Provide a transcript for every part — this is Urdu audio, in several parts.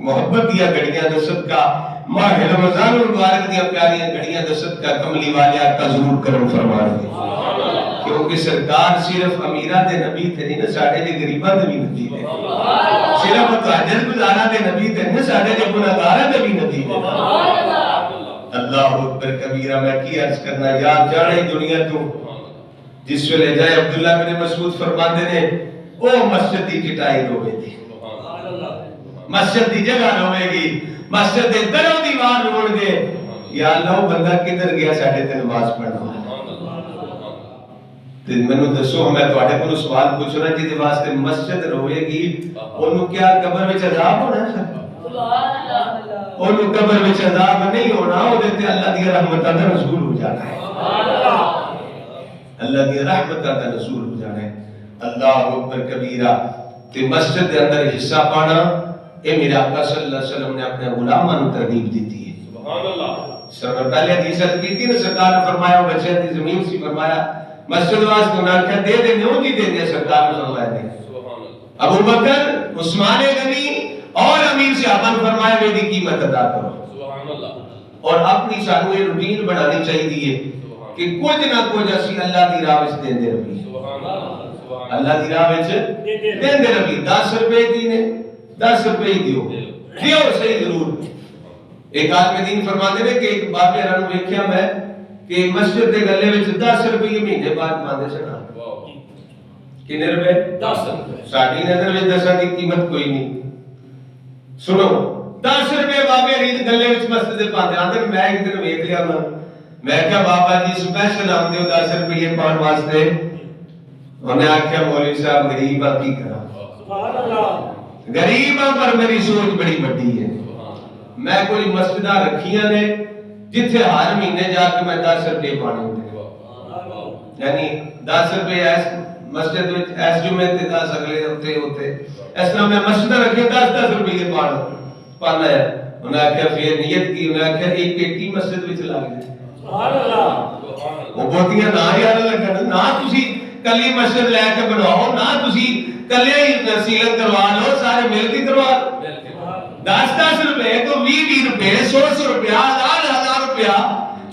محبت دیا گھڑیاں دا صدقہ ماہ رمضان المبارک دیا پیاریاں گھڑیاں دا صدقہ کملی والے آقا ضرور کرم فرما دے، کیونکہ سرکار صرف امیرہ دے نبی تھے نہیں نا، ساڑھے دے غریبہ دے بھی نبی تھے، صرف تہجد گزارہ دے نبی تھے نہیں، ساڑھے دے گناہگارہ دے بھی نبی تھے۔ اللہ اکبر کبیرہ، میں کی عرض کرنا یاد جانے دنیا تو جس ویلے جائے عبداللہ بن مسعود فرماندے نے او مسجد دی چٹائی روے دی، مسجد دی جگہ روے گی، مسجد دے دروں دیوار روڑ گے، یا اللہ وہ بندہ کدھر گیا ساڑھے تے نماز پڑھنا ہے۔ میں نے دسو میں تو آٹھے کو سوال پوچھنا جی دے واسطے مسجد روے گی، انہوں کیا قبر میں عذاب ہونا ہے؟ انہوں قبر میں عذاب نہیں ہونا، وہ دیتے اللہ دی رحمتہ دا نزول ہو جانا ہے، اللہ دی رحمتہ دا نزول ہو جانا ہے۔ اللہ اکبر کبیرہ، تے مسجد دے اندر حصہ پانا، اے میرے آقا صلی اللہ علیہ وسلم نے اپنے غلامانوں ترغیب دیتی ہے۔ سبحان اللہ، سبحان پہلے حدیث کی تھی نا، سرکار نے فرمایا بچے دی زمین سی فرمایا مسجد واسطے انہاں کہا دے دے نیوں جی دے دے، سرکار نے فرمایا دے۔ ابو بکر، عثمان غنی اور امیر صحابہ نے فرمایا میری قیمت ادا کرو، اور اپنی سانو یہ روٹین بنانی چاہیے کہ کچھ نہ کچھ اسی اللہ دی راہ وچ دیندے رہی، اللہ دی راہ وچ دیندے رہی۔ 10 روپے کی نے 10 روپے ہی دیو، دیو صحیح ضرور۔ ایک عالم دین فرماتے ہیں کہ ایک بابے رانو ویکھیا میں کہ مسجد دے گلے وچ 10 روپے مہینے بعد پاندے سن۔ کتنے روپے؟ 10 روپے۔ ساڈی نظر وچ 10 دی قیمت کوئی نہیں۔ سنو 10 روپے بابے رید گلے وچ مسجد دے پاندے، آندے میں ایک دن ویکھ لیا میں کہا بابا جی سپیشل آندے ہو 10 روپے پان واسطے؟ انہیں آکھیا مولوی صاحب غریب کی کرا، غریب پر میری سوچ بڑی بڑی ہے، میں کوئی مسجدہ رکھیاں نے جتھے ہر مہینے جا کے میں 10 روپے پانے ہوتے، یعنی 10 روپے ایس مسجد میں ایس جمعے تے 10 اگلے ہوتے اس طرح میں مسجدہ رکھے 10 روپے پانا ہے۔ انہیں آکھیا پھر نیت کی، انہیں آکھیا ایک ایٹی مسجد میں چلا گئے۔ وہ بہتیاں نہ یار لگا نہ تسی کلی مسجد لے کے بناؤ، نہ تسی کلے ہی سیلت کروا لو، سارے مل کے کروا لو۔ 10 روپے تو 20 روپے، 100 روپیہ، 1000 روپیہ،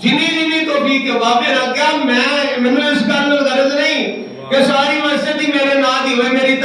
جنی توفیق کے بابے رکھ گیا۔ میں اس کا غرض نہیں کہ ساری مسجد ہی میرے نہ دی ہوئے، میری